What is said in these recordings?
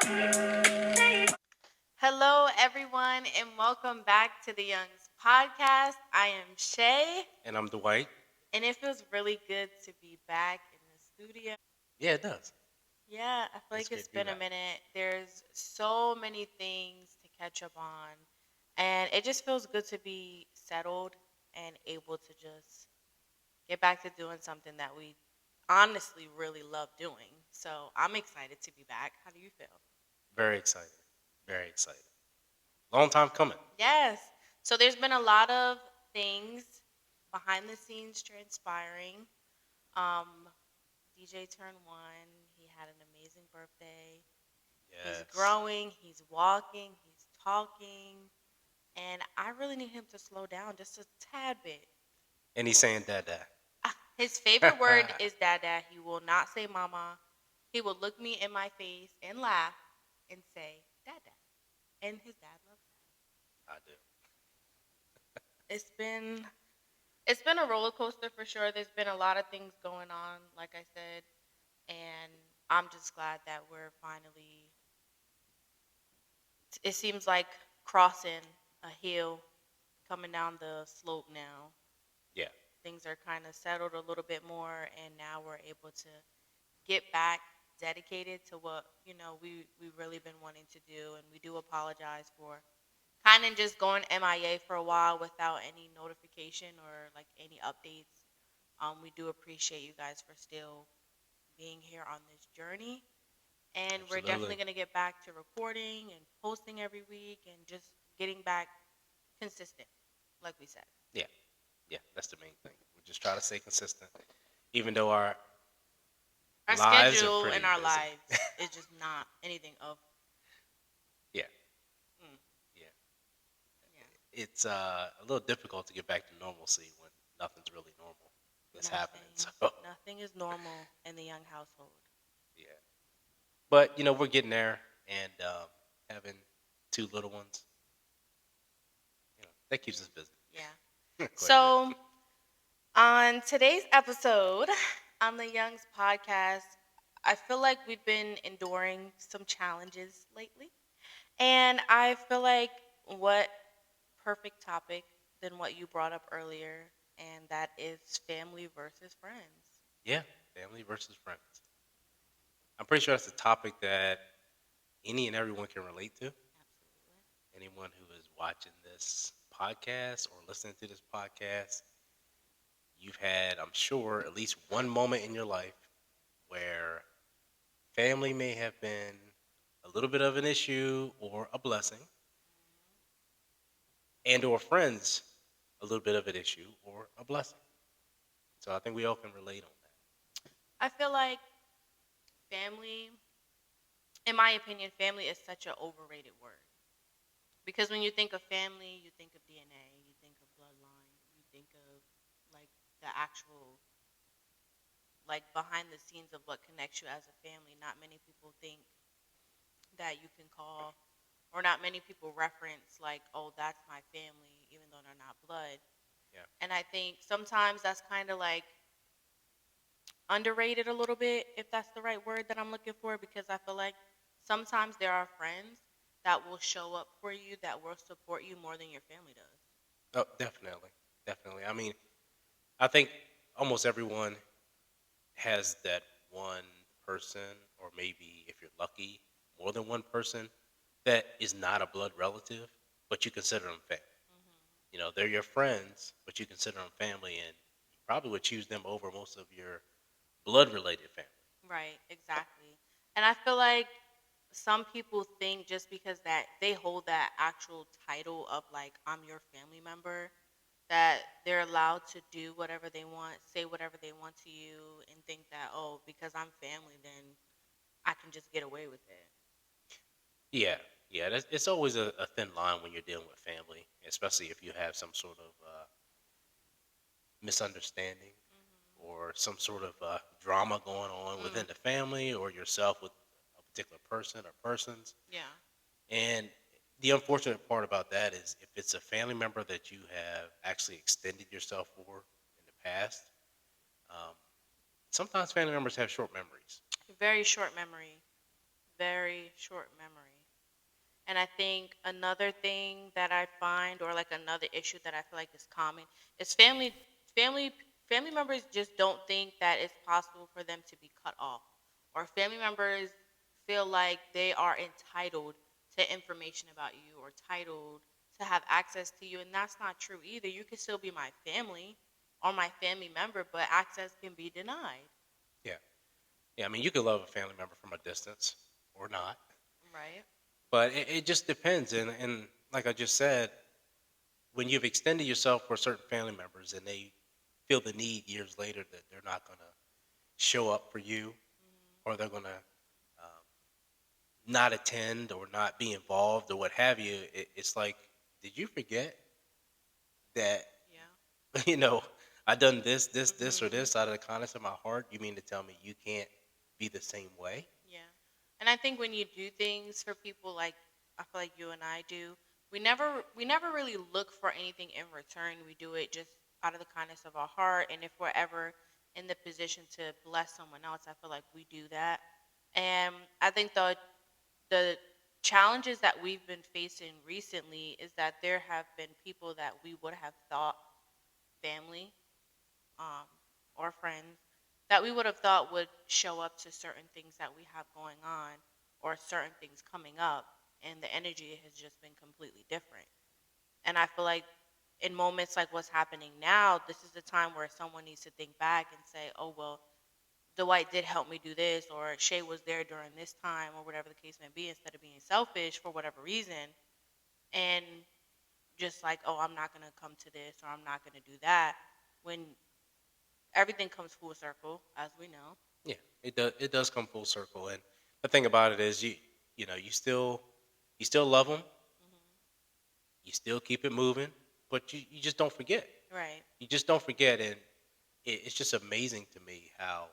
Hello, everyone, and welcome back to the Youngs podcast. I am Shay, And I'm Dwight. and it feels really good to be back in the studio. Yeah, it does. Yeah, I feel It's like great it's to be been a back. minute. There's so many things to catch up on, and it just feels good to be settled and able to just get back to doing something that we honestly really love doing. So I'm excited to be back. How do you feel? Very excited. Very excited. Long time coming. Yes. So there's been a lot of things behind the scenes transpiring. Um, DJ turned one. He had an amazing birthday. He's Yes. growing. He's walking. He's talking. And I really need him to slow down just a tad bit. And he's saying dada. His favorite word is dada. He will not say mama. He will look me in my face and laugh and say dada. And his dad loves I do. that. It's been a roller coaster for sure. There's been a lot of things going on, like I said, and I'm just glad that we're finally. It seems like crossing a hill, coming down the slope now. Yeah. Things are kind of settled a little bit more, and now we're able to get back dedicated to what we really been wanting to do. And we do apologize for kind of just going MIA for a while without any notification or like any updates. We do appreciate you guys for still being here on this journey. And we're definitely Absolutely. going to get back to recording and posting every week and just getting back consistent, like we said. Yeah. Yeah. That's the main thing. We just try to stay consistent, even though our Our lives are schedule and pretty our busy. lives is just not anything of. Yeah. Mm, Yeah. yeah, It's a little difficult to get back to normalcy when nothing's really normal that's happening. nothing. So, Nothing is normal in the young household. yeah. But, we're getting there and having two little ones, that keeps us busy Yeah. quite a bit. So, on today's episode on the Youngs podcast, I feel like we've been enduring some challenges lately. And I feel like what perfect topic than what you brought up earlier, and that is family versus friends. Yeah, family versus friends. I'm pretty sure that's a topic that any and everyone can relate to. Absolutely. Anyone who is watching this podcast or listening to this podcast, you've had, I'm sure, at least one moment in your life where family may have been a little bit of an issue or a blessing, and or friends a little bit of an issue or a blessing. So I think we all can relate on that. I feel like family, in my opinion, family is such an overrated word. Because when you think of family, you think of DNA, you think of bloodline, you think of like the actual, like behind the scenes of what connects you as a family. Not many people think that you can call, or not many people reference, like, oh, that's my family, even though they're not blood. Yeah. And I think sometimes that's kind of like underrated a little bit, if that's the right word that I'm looking for, because I feel like sometimes there are friends that will show up for you, that will support you more than your family does. Oh, definitely. Definitely. I mean, I think almost everyone has that one person, or maybe if you're lucky, more than one person that is not a blood relative, but you consider them family. Hmm. They're your friends, but you consider them family, and you probably would choose them over most of your blood related family. Right, exactly. And I feel like some people think just because that they hold that actual title of like I'm your family member, that they're allowed to do whatever they want, say whatever they want to you, and think that, oh, because I'm family, then I can just get away with it. Yeah, yeah, it's always a thin line when you're dealing with family, especially if you have some sort of misunderstanding Hmm. or some sort of drama going on Mm, within the family or yourself with a particular person or persons. yeah. And the unfortunate part about that is if it's a family member that you have actually extended yourself for in the past, um, sometimes family members have short memories. Very short memory. very short memory. And I think another thing that I find, or like another issue that I feel like is common, is family, family members just don't think that it's possible for them to be cut off, or family members feel like they are entitled to information about you, or entitled to have access to you, and that's not true either. You can still be my family or my family member, but access can be denied. Yeah. Yeah. I mean, you could love a family member from a distance or not, Right? but it just depends. And like I just said, when you've extended yourself for certain family members and they feel the need years later that they're not going to show up for you Hmm. or they're going to not attend or not be involved or what have you, it's like, did you forget that, Yeah. you know, I done this, or Hmm. this out of the kindness of my heart? You mean to tell me you can't be the same way? Yeah. And I think when you do things for people like I feel like you and I do, we never really look for anything in return. We do it just out of the kindness of our heart, and if we're ever in the position to bless someone else, I feel like we do that. And I think the challenges that we've been facing recently is that there have been people that we would have thought family, um, or friends that we would have thought would show up to certain things that we have going on, or certain things coming up, and the energy has just been completely different. And I feel like in moments like what's happening now, this is the time where someone needs to think back and say, oh, well, Dwight did help me do this, or Shay was there during this time, or whatever the case may be, instead of being selfish for whatever reason. And just like, oh, I'm not going to come to this, or I'm not going to do that, when everything comes full circle, as we know. Yeah, it does. It does come full circle, and the thing about it is, you know, you still love them, Hmm. you still keep it moving, but you just don't forget. Right. You just don't forget, and it's just amazing to me how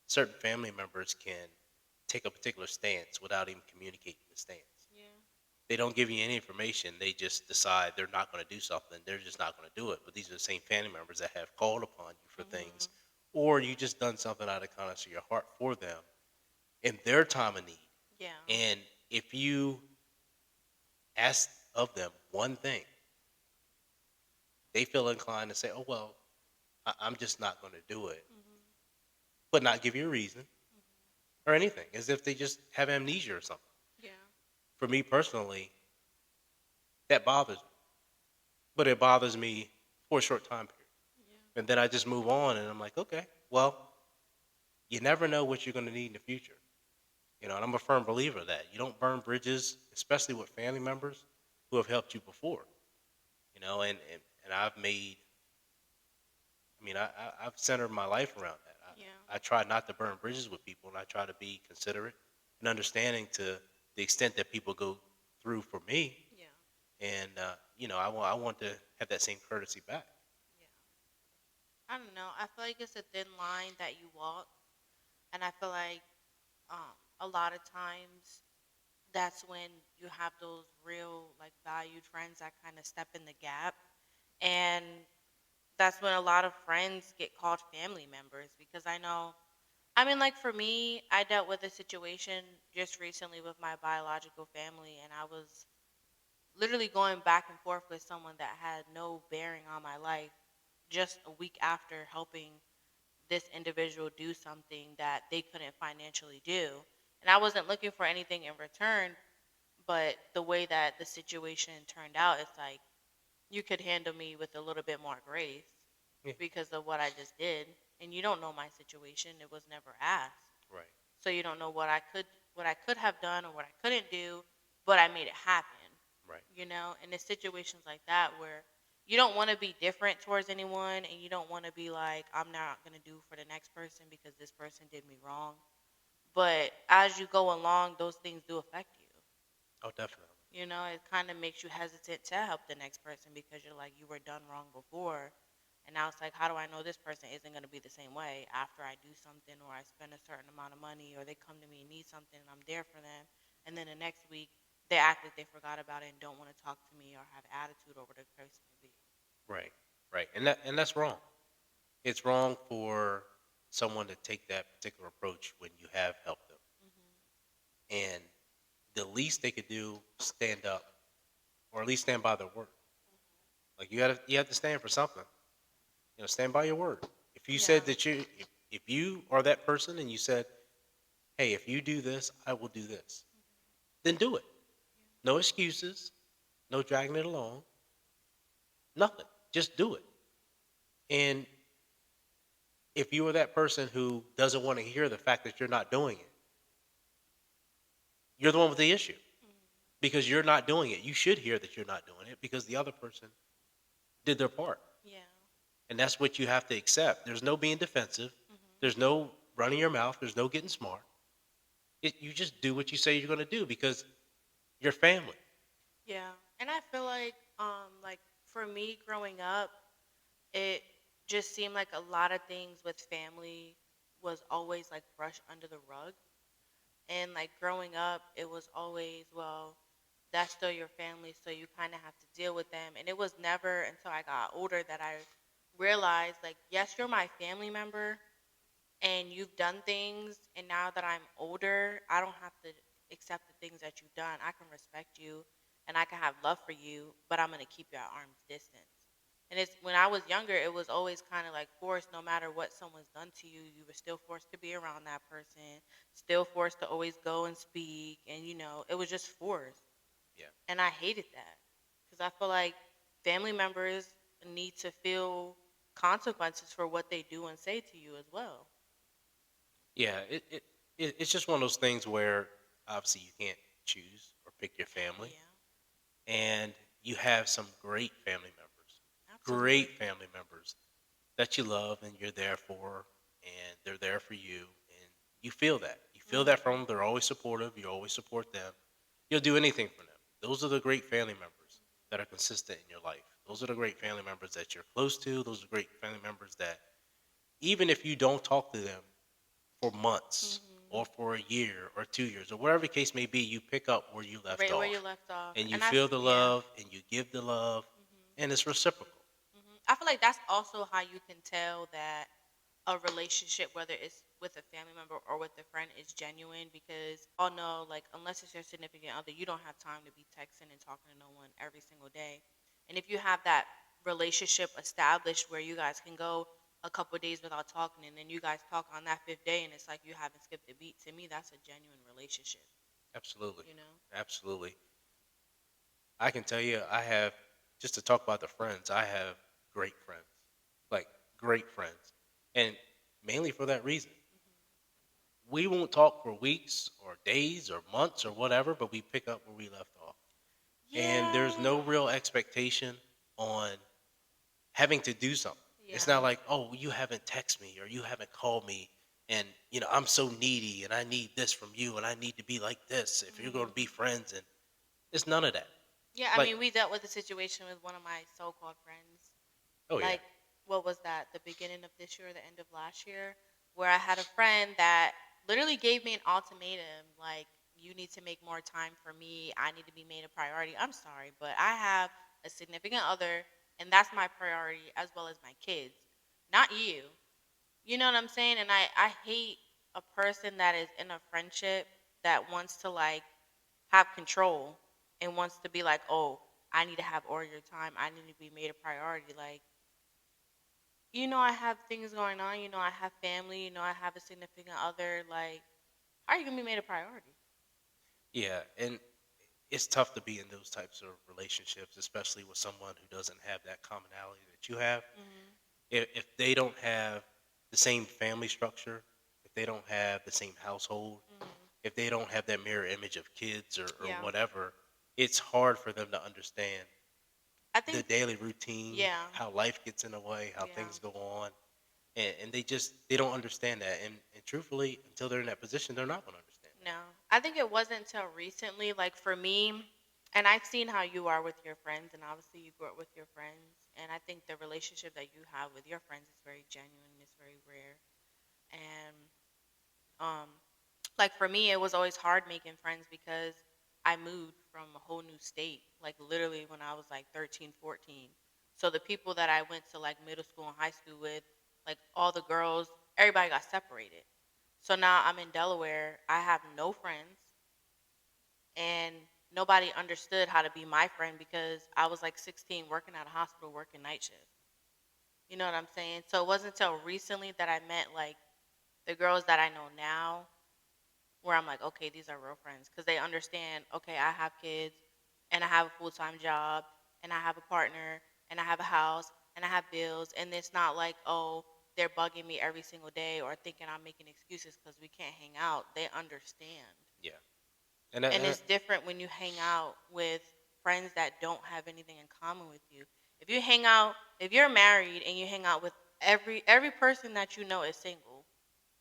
certain family members can take a particular stance without even communicating the stance. Yeah. They don't give you any information. They just decide they're not going to do something. They're just not going to do it. But these are the same family members that have called upon you for things, Hmm. or you just done something out of kindness of your heart for them in their time of need. Yeah. And if you ask of them one thing, they feel inclined to say, "Oh well, I'm just not going to do it," Hmm. but not give you a reason Hmm. or anything, as if they just have amnesia or something. Yeah. For me personally, that bothers me, but it bothers me for a short time period. Yeah. And then I just move on and I'm like, okay, well, you never know what you're going to need in the future. You know, and I'm a firm believer of that. You don't burn bridges, especially with family members who have helped you before. You know, and I've made, I mean, I've centered my life around that. Yeah. I try not to burn bridges with people, and I try to be considerate and understanding to the extent that people go through for me. Yeah. And, you know, I want to have that same courtesy back. Yeah. I don't know. I feel like it's a thin line that you walk, and I feel like a lot of times that's when you have those real like valued friends that kind of step in the gap, and that's when a lot of friends get called family members. Because I know, I mean, like for me, I dealt with a situation just recently with my biological family, and I was literally going back and forth with someone that had no bearing on my life just a week after helping this individual do something that they couldn't financially do. And I wasn't looking for anything in return, but the way that the situation turned out, it's like you could handle me with a little bit more grace Yeah, because of what I just did. And you don't know my situation. It was never asked. right, So you don't know what I could have done or what I couldn't do, but I made it happen. right, And it's situations like that where you don't want to be different towards anyone, and you don't want to be like, I'm not going to do for the next person because this person did me wrong. But as you go along, those things do affect you. oh, definitely, It kind of makes you hesitant to help the next person because you're like, you were done wrong before. And now it's like, how do I know this person isn't going to be the same way after I do something, or I spend a certain amount of money, or they come to me and need something and I'm there for them. And then the next week, they act like they forgot about it and don't want to talk to me or have attitude over the case may be. right, right, and that's wrong. It's wrong for someone to take that particular approach when you have helped them. Hmm. least they could do stand up or at least stand by their word. Like you have to stand for something. Stand by your word. If you Yeah. said that if you are that person and you said, "Hey, if you do this, I will do this," then do it. No excuses, no dragging it along, nothing. Just do it. And if you are that person who doesn't want to hear the fact that you're not doing it, you're the one with the issue because you're not doing it. You should hear that you're not doing it because the other person did their part. Yeah. And that's what you have to accept. There's no being defensive. Mhm. There's no running your mouth. There's no getting smart. You just do what you say you're going to do because you're family. Yeah. And I feel like for me growing up, it just seemed like a lot of things with family was always like brushed under the rug. And like growing up, it was always, well, that's still your family, so you kind of have to deal with them. And it was never until I got older that I realized, like, yes, you're my family member, and you've done things, and now that I'm older, I don't have to accept the things that you've done. I can respect you and I can have love for you, but I'm going to keep you at arm's distance. And it's when I was younger, it was always kind of like forced. No matter what someone's done to you, you were still forced to be around that person, still forced to always go and speak, and it was just forced. Yeah. And I hated that because I feel like family members need to feel consequences for what they do and say to you as well. Yeah. It's just one of those things where obviously you can't choose or pick your family. Yeah, And you have some great absolutely. great family members that you love and you're there for, and they're there for you. And you feel that. You feel that from Hmm. them. They're always supportive. You always support them. You'll do anything for them. Those are the great family members that are consistent in your life. Those are the great family members that you're close to. Those are great family members that, even if you don't talk to them for months Hmm. or for a year or 2 years or whatever the case may be, you pick up where you left Right where you off left off, and you and feel the yeah. love and you give the love Hmm. and it's reciprocal. I feel like that's also how you can tell that a relationship, whether it's with a family member or with a friend, is genuine because all know, like, unless it's your significant other, you don't have time to be texting and talking to no one every single day. And if you have that relationship established where you guys can go a couple of days without talking and then you guys talk on that fifth day and it's like you haven't skipped a beat, to me, that's a genuine relationship, Absolutely. you know? Absolutely. I can tell you, I have, just to talk about the friends, I have great friends, like great friends. And mainly for that reason. We won't talk for weeks or days or months or whatever, but we pick up where we left off. And there's Yeah. no real expectation on having to do something. It's Yeah. not like, oh, you haven't texted me or you haven't called me, and I'm so needy and I need this from you and I need to be like this if you're going to be Hmm. friends. And it's none of that. Yeah, I Like, mean, we dealt with a situation with one of my so-called friends. oh yeah, Like, what was that? The beginning of this year or the end of last year, where I had a friend that literally gave me an ultimatum, like, you need to make more time for me. I need to be made a priority. I'm sorry, but I have a significant other, and that's my priority as well as my kids, not you. You know what I'm saying? And I hate a person that is in a friendship that wants to like have control and wants to be like, oh, I need to have all your time. I need to be made a priority. Like, I have things going on. I have family. I have a significant other. Like, how are you gonna be made a priority? yeah, and it's tough to be in those types of relationships, especially with someone who doesn't have that commonality that you have. Hmm. If they don't have the same family structure, if they don't have the same household, Hmm. if they don't have that mirror image of kids or Yeah, whatever, it's hard for them to understand I the think. daily routine, Yeah, how life gets in the way, how yeah. things go on. And they don't understand that. And truthfully, until they're in that position, they're not going to understand that. No, I think it wasn't until recently, like for me, and I've seen how you are with your friends, and obviously you grew up with your friends, and I think the relationship that you have with your friends is very genuine, and it's very rare, and um, like for me, it was always hard making friends because I moved from a whole new state, like literally when I was like 13, 14. So the people that I went to like middle school and high school with, like all the girls, everybody got separated. So now I'm in Delaware. I have no friends. and nobody understood how to be my friend because I was like 16 working at a hospital working night shift. You know what I'm saying? So it wasn't until recently that I met like the girls that I know now where I'm like, okay, these are real friends because they understand, okay, I have kids and I have a full time job and I have a partner and I have a house and I have bills. And it's not like, oh, they're bugging me every single day or thinking I'm making excuses because we can't hang out. They understand. Yeah, and, And and it's different when you hang out with friends that don't have anything in common with you. If you hang out, if you're married and you hang out with every person that you know is single,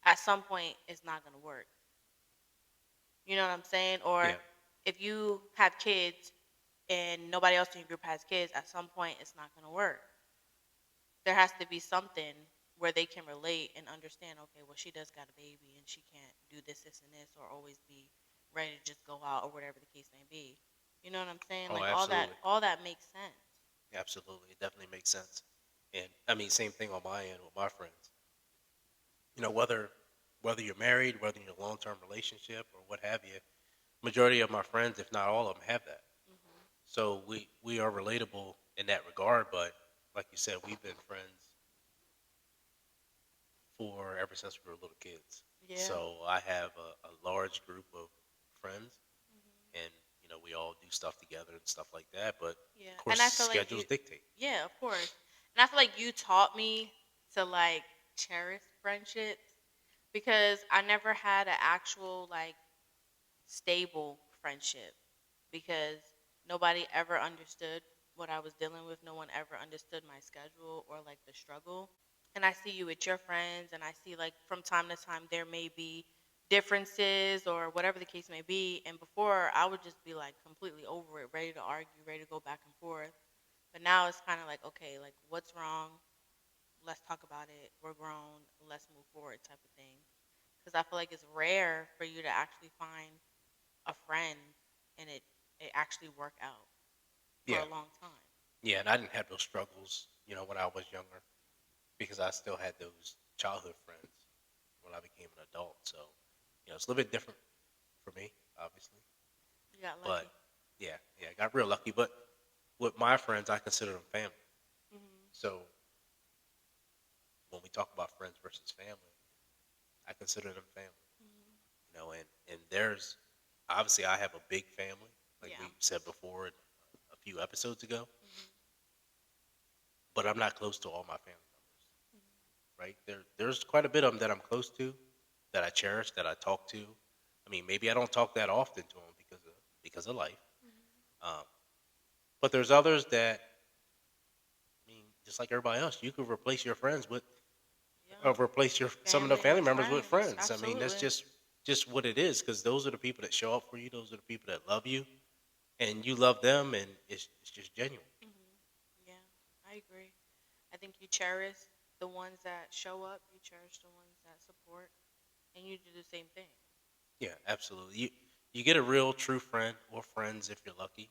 at some point it's not going to work. You know what I'm saying? Or yeah, if you have kids and nobody else in your group has kids, at some point it's not going to work. There has to be something where they can relate and understand, okay, well, she does got a baby and she can't do this, and this, or always be ready to just go out or whatever the case may be. You know what I'm saying? oh, Like absolutely, all that makes sense. absolutely, it definitely makes sense. And I mean, same thing on my end with my friends. You know, whether you're married, whether you're in a long term relationship or what have you, majority of my friends, if not all of them, have that. Hmm. So we are relatable in that regard. But like you said, we've been friends for ever since we were little kids. Yeah. So I have a large group of friends, Hmm. and we all do stuff together and stuff like that. But Yeah. of course, And I feel like schedules dictate. yeah, of course. And I feel like you taught me to like cherish friendships because I never had an actual like stable friendship because nobody ever understood what I was dealing with. No one ever understood my schedule or like the struggle. And I see you with your friends, and I see like from time to time there may be differences or whatever the case may be. And before I would just be like completely over it, ready to argue, ready to go back and forth. But now it's kind of like, okay, like what's wrong? Let's talk about it. We're grown. Let's move forward, type of thing. Because I feel like it's rare for you to actually find a friend and it actually work out for Yeah, a long time. yeah, and I didn't have those struggles, when I was younger, because I still had those childhood friends when I became an adult. So, it's a little bit different for me, obviously. You got But lucky. yeah, yeah, I got real lucky. But with my friends, I consider them family. Mhm. So when we talk about friends versus family, I consider them family. Mhm. And there's obviously I have a big family, like Yeah. we said before a few episodes ago, Mhm. but I'm not close to all my family members. Mhm. Right? There's quite a bit of them that I'm close to, that I cherish, that I talk to. I mean, maybe I don't talk that often to them because of life. Mhm. Um, but there's others that, I mean, just like everybody else, you could replace your friends with, Yeah. replace your some of the Family family and members with friends. friends. I mean, that's Absolutely. just what it is, because those are the people that show up for you. Those are the people that love you, and you love them, and it's just genuine. Mhm. Yeah, I agree. I think you cherish the ones that show up. You cherish the ones that support, and you do the same thing. Yeah, absolutely. You get a real true friend or friends if you're lucky.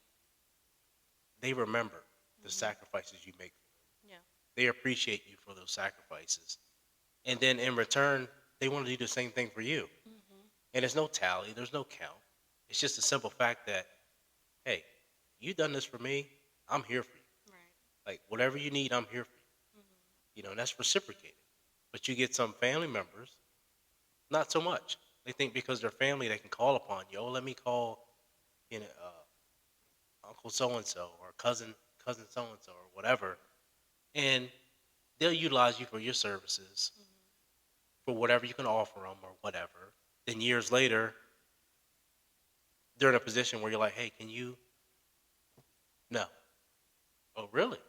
They remember the Mhm. sacrifices you make for them. Yeah. They appreciate you for those sacrifices, and then in return, they want to do the same thing for you. Mhm. And there's no tally, there's no count. It's just a simple fact that, hey, you done this for me, I'm here for you. Right. Like whatever you need, I'm here for you. Mhm. And that's reciprocated. But you get some family members, not so much. They think because they're family, they can call upon you. Oh, let me call, Uncle so and so or cousin so and so or whatever, and they'll utilize you for your services, Mhm. for whatever you can offer them or whatever. Then years later, they're in a position where you're like, hey, can you? No. Oh, really?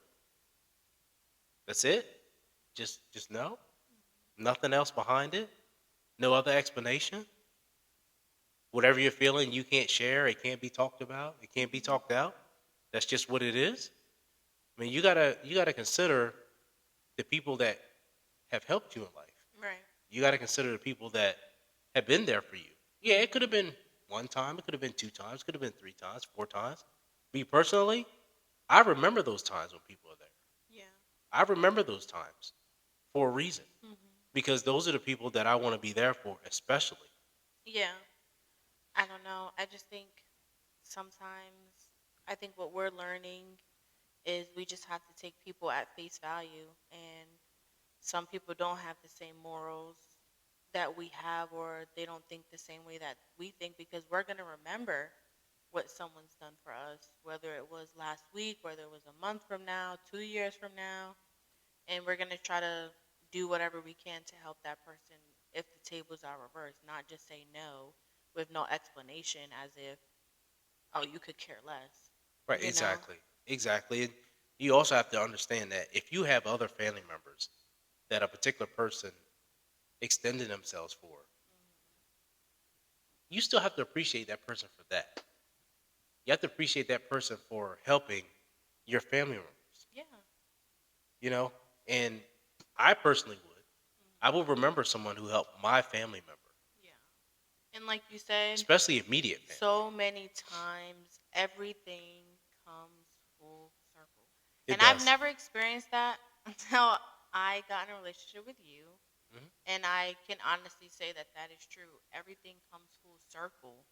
That's it? Just no? Nothing else behind it? No other explanation? Whatever you're feeling, you can't share. It can't be talked about. It can't be Mhm. talked out. That's just what it is. I mean, you gotta consider the people that have helped you in life. Right. You gotta consider the people that have been there for you. Yeah, it could have Mhm. been one time. It could have been two times. Could have been three times, four times. Me personally, I remember those times when people are there. Yeah. I remember those times for a reason, Mhm. because those are the people that I want to be there for, especially. Yeah. I don't know. I just think. sometimes I think what we're learning is we just have to take people at face value, and some people don't have the same morals that we have, or they don't think the same way that we think, because we're going to remember what someone's done for us, whether it was last week, whether it was a month from now, 2 years from now, and we're going to try to do whatever we can to help that person if the tables are reversed, not just say no with no explanation as if, oh, you could care less, Right, you know? exactly. Exactly. And you also have to understand that if you have other family members that a particular person extended themselves for, you still have to appreciate that person for that. You have to appreciate that person for helping your family members, Yeah. you know? And I personally would. I will remember someone who helped my family member, Yeah. And like you said, especially immediate family. so many times everything comes full circle. It And I've does. never experienced that until I got in a relationship with you. Hmm. And I can honestly say that that is true. Everything comes full circle.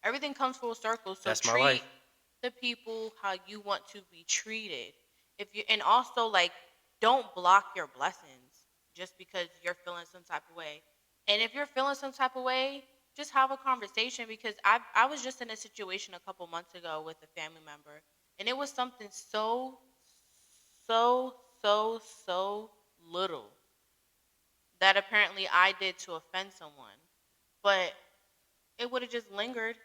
Everything comes full circle. So That's my treat life. the people how you want to be treated. If you, and also, like, don't block your blessings just because you're feeling some type of way. And if you're feeling some type of way, just have a conversation, because I was just in a situation a couple months ago with a family member, and it was something so so little that apparently I did to offend someone. But it would have just lingered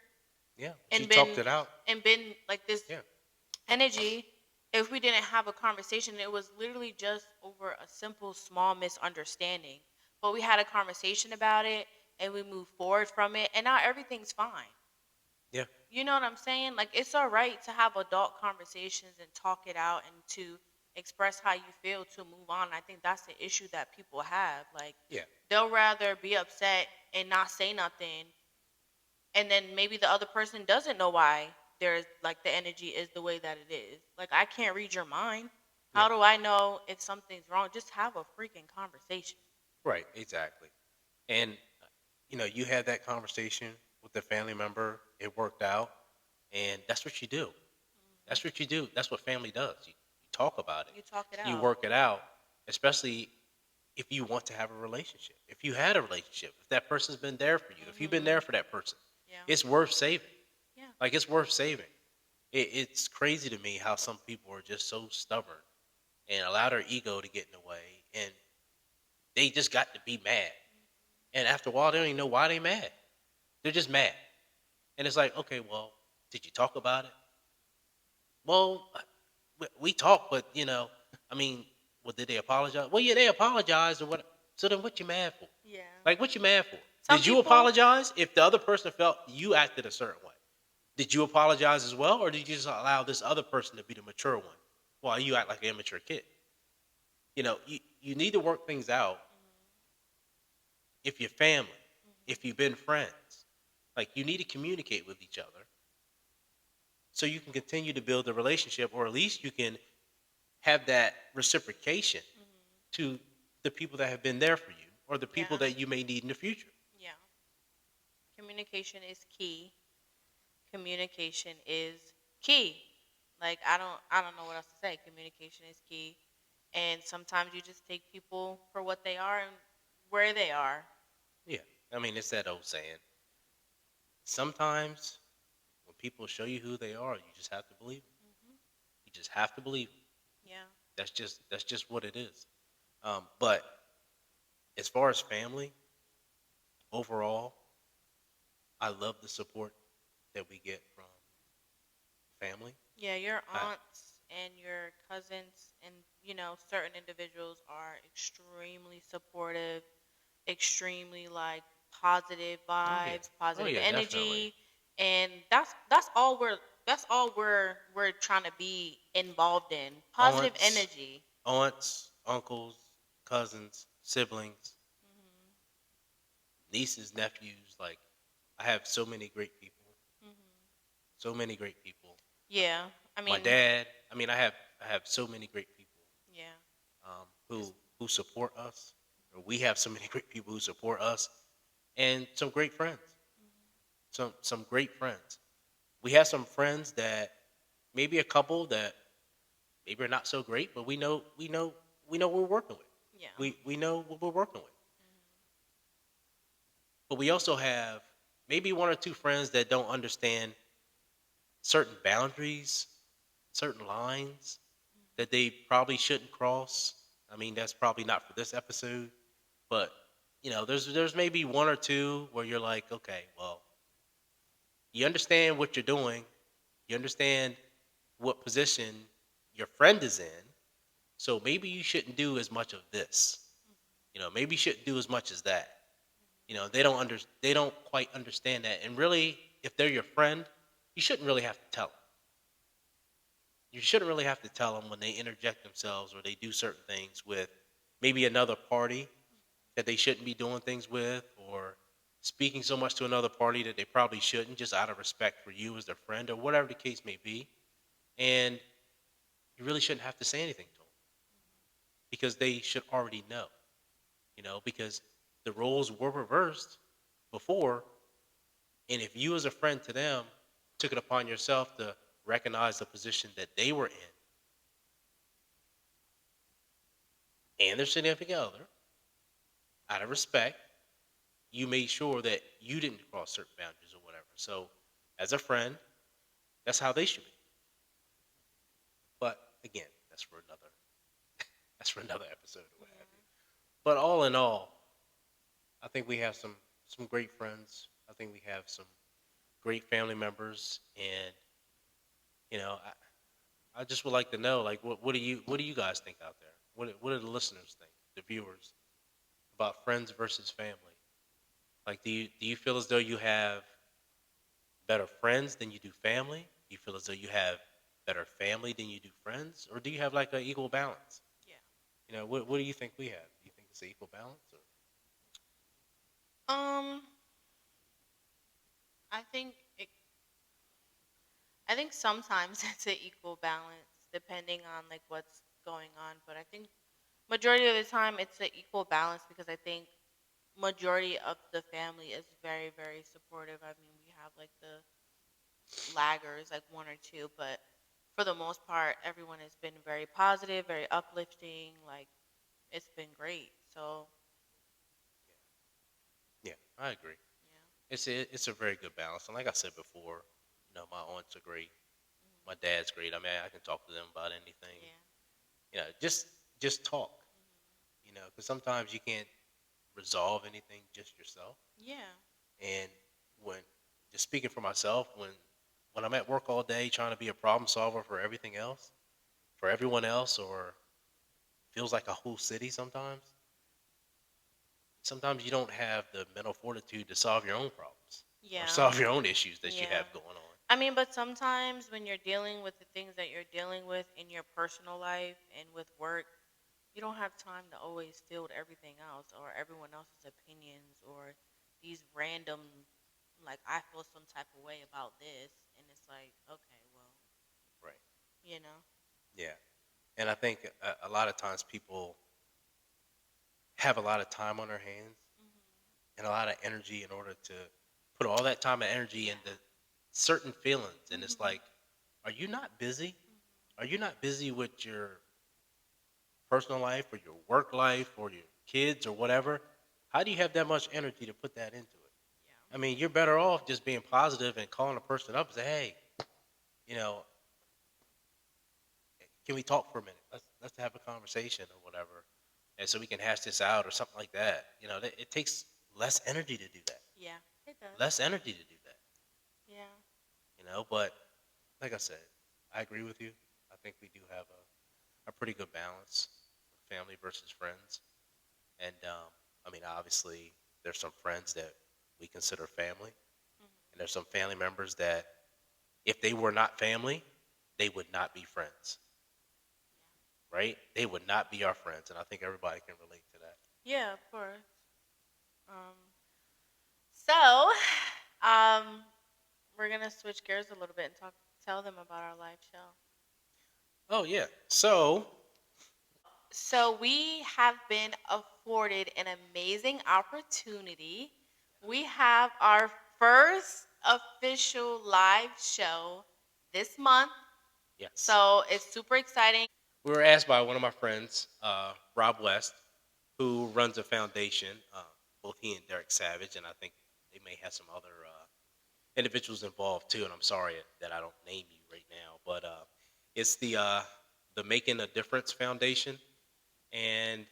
Yeah. But you and talked been it out. like this Yeah. energy if we didn't have a conversation. It was literally just over a simple small misunderstanding. But we had a conversation about it, and we moved forward from it, and now everything's fine. Yeah. You know what I'm saying? Like, it's all right to have adult conversations and talk it out and to express how you feel to move on. I think that's the issue that people have. Like, Yeah. they'll rather be upset and not say nothing, and then maybe the other person doesn't know why there's like the energy is the way that it is. Like, I can't read your mind. Yeah. How do I know if something's wrong? Just have a freaking conversation. Right. Exactly. And you had that conversation with the family member. It worked out, and that's what you do. Hmm. That's what you do. That's what family does. You talk about it. You talk it You out. work it out, especially if you want to have a relationship. If you had a relationship, if that person's been there for you, if you've been Hmm. there for that person, Yeah. it's worth saving. Yeah. Like it's worth saving. It's crazy to me how some people are just so stubborn and allow their ego to get in the way, and they just got to be mad. And after a while, they don't even know why they mad. They're just mad. And it's like, okay, well, did you talk about it? Well, we talked, but I mean, well, did they apologize? Well, yeah, they apologized or what? So then, what you mad for? Yeah. Like, what you mad for? Some Did you people, apologize if the other person felt you acted a certain way? Did you apologize as well, or did you just allow this other person to be the mature one while you act like an immature kid? You need to work things out if you're family, if you've been friends. Like, you need to communicate with each other so you can continue to build a relationship, or at least you can have that reciprocation to the people that have been there for you or the people yeah, that you may need in the future. yeah. Communication is key. Communication is key. Like, I don't know what else to say. Communication is key. And sometimes you just take people for what they are and where they are. Yeah. I mean, it's that old saying. Sometimes when people show you who they are, you just have to believe them. Hmm. You just have to believe them. Yeah. That's just what it is. But as far as family overall, I love the support that we get from family. Yeah, your I, aunts and your cousins and, certain individuals are extremely supportive, extremely like positive oh yeah, vibes, oh positive yeah, definitely. energy, and that's all we're trying to be involved in. Positive Aunts, energy. aunts, uncles, cousins, siblings, Hmm. nieces, nephews. Like, I have so many great people. Hmm. So many great people. Yeah. I My mean, dad. I mean, I have so many great people yeah. who Just who support us. Or we have so many great people who support us, and some great friends. mhm. Some great friends. We have some friends that maybe a couple that maybe are not so great, but we know what we're working with. Yeah. We know what we're working with. Mhm. But we also have maybe one or two friends that don't understand certain boundaries, certain lines that they probably shouldn't cross. I mean, that's probably not for this episode, but there's maybe one or two where you're like, okay, well, you understand what you're doing, you understand what position your friend is in, so maybe you shouldn't do as much of this. Maybe you shouldn't do as much as that. They don't quite understand that, and really, if they're your friend, you shouldn't really have to tell them. You shouldn't really have to tell them when they interject themselves or they do certain things with maybe another party that they shouldn't be doing things with, or speaking so much to another party that they probably shouldn't, just out of respect for you as their friend or whatever the case may be. And you really shouldn't have to say anything to them because they should already know, because the roles were reversed before. And if you, as a friend to them, took it upon yourself to recognize the position that they were in and their significant other, out of respect, you made sure that you didn't cross certain boundaries or whatever. So, as a friend, that's how they should be. But again, that's for another episode or what have you. Yeah. But all in all, I think we have some great friends. I think we have some great family members, and I just would like to know, like, what do you guys think out there? What do the listeners think, the viewers, about friends versus family? Like, do you feel as though you have better friends than you do family? Do you feel as though you have better family than you do friends, or do you have like an equal balance? Yeah. What do you think we have? Do you think it's an equal balance? Or Um, I think it, I think sometimes it's an equal balance depending on like what's going on, but I think majority of the time it's an equal balance because I think majority of the family is very very supportive. I mean, we have like the laggers, like one or two, but for the most part, everyone has been very positive, very uplifting. Like it's been great. So yeah, I agree. yeah. It's a very good balance, and like I said before, my aunts are great, my Mhm. dad's great. I mean, I can talk to them about anything. Yeah. Just talk. Mhm. Because sometimes you can't resolve anything just yourself. Yeah. And when just speaking for myself, when I'm at work all day trying to be a problem solver for everything else, for everyone else, or feels like a whole city sometimes you don't have the mental fortitude to solve your own problems or Yeah. solve your own issues that you Yeah. have going on. I mean, but sometimes when you're dealing with the things that you're dealing with in your personal life and with work, you don't have time to always field everything else or everyone else's opinions or these random, like, I feel some type of way about this. And it's like, okay, well, Right. you know? Yeah. And I think a lot of times people have a lot of time on their hands Hmm. and a lot of energy in order to put all that time and energy Yeah. into certain feelings. And it's Hmm. like, are you not busy? Hmm. Are you not busy with your personal life or your work life or your kids or whatever? How do you have that much energy to put that into it? I Yeah. mean, you're better off just being positive and calling a person up and say, hey, you know, can we talk for a minute? Let's have a conversation or whatever, and so we can hash this out or something like that. It takes less energy to do that. Yeah. It does. Less energy to do that. Yeah. But like I said, I agree with you. I think we do have a pretty good balance of family versus friends. And I mean, obviously, there's some friends that we consider family, and Hmm. there's some family members that, if they were not family, they would not be friends, right? They would not be our friends, and I think everybody can relate to that. Yeah. Yeah, of course. Um, so, um, we're gonna switch gears a little bit and tell them about our live show. Oh yeah. So So we have been afforded an amazing opportunity. We have our first official live show this month. Yes. So it's super exciting. We were asked by one of my friends, Rob West, who runs a foundation. Both he and Derek Savage, and I think they may have some other individuals involved too. And I'm sorry that I don't name you right now, but it's the Making a Difference Foundation, and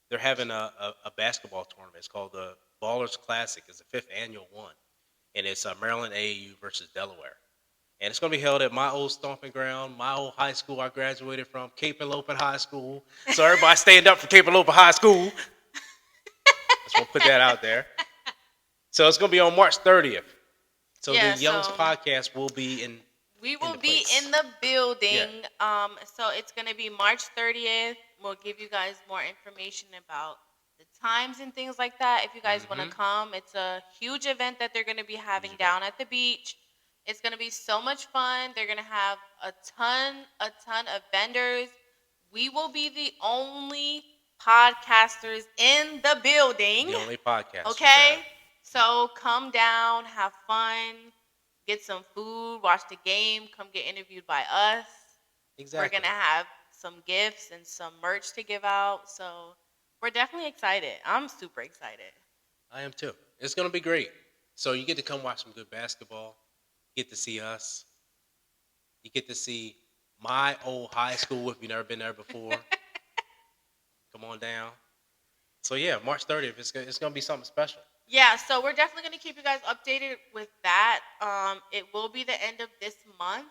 they're having a basketball tournament. It's called the Ballers Classic. It's the fifth annual one, and it's Maryland AAU versus Delaware. And it's going to be held at my old stomping ground, my old high school I graduated from, Cape and Lopin High School. So everybody stand up for Cape and Lopin High School. Just want to put that out there. So it's going to be on March 30th. So the Yeah, Young's so podcast will be we in will the be place. in the Yeah. building. So it's gonna be March 30th. We'll give you guys more information about the times and things like that. If you guys want to Mm-hmm. come, it's a huge event that they're gonna be Huge having event. down at the beach. It's gonna be so much fun. They're gonna have a ton of vendors. We will be the only podcasters in the building. The only podcasters there. Okay? So come down, have fun, get some food, watch the game, come get interviewed by us. We're going Exactly. to have some gifts and some merch to give out. So we're definitely excited. I'm super excited. I am too. It's going to be great. So you get to come watch some good basketball. You get to see us. You get to see my old high school if you've never been there before. Come on down. So yeah, March 30th. It's gonna be something special. Yeah, so we're definitely going to keep you guys updated with that. It will be the end of this month.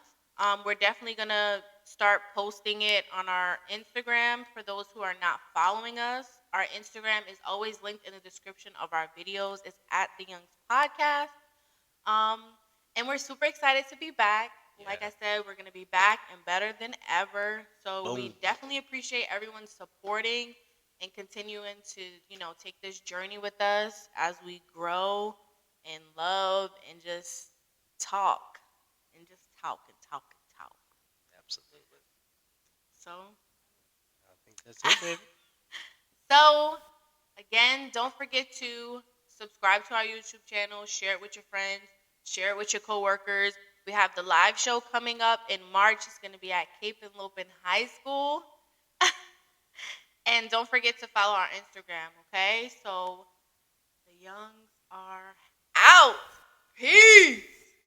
We're definitely going to start posting it on our Instagram for those who are not following us. Our Instagram is always linked in the description of our videos. It's at the Youngs Podcast. Um, and we're super excited to be back. Like I Yeah. said, we're going to be back and better than ever. So Boom. we definitely appreciate everyone supporting and continuing to, take this journey with us as we grow and love and just talk and just talk and talk and talk. Absolutely. So, I think that's it, baby. so again, don't forget to subscribe to our YouTube channel, share it with your friends, share it with your coworkers. We have the live show coming up in March. It's going to be at Cape and Lopin High School. And don't forget to follow our Instagram, okay? So the Youngs are out. Peace.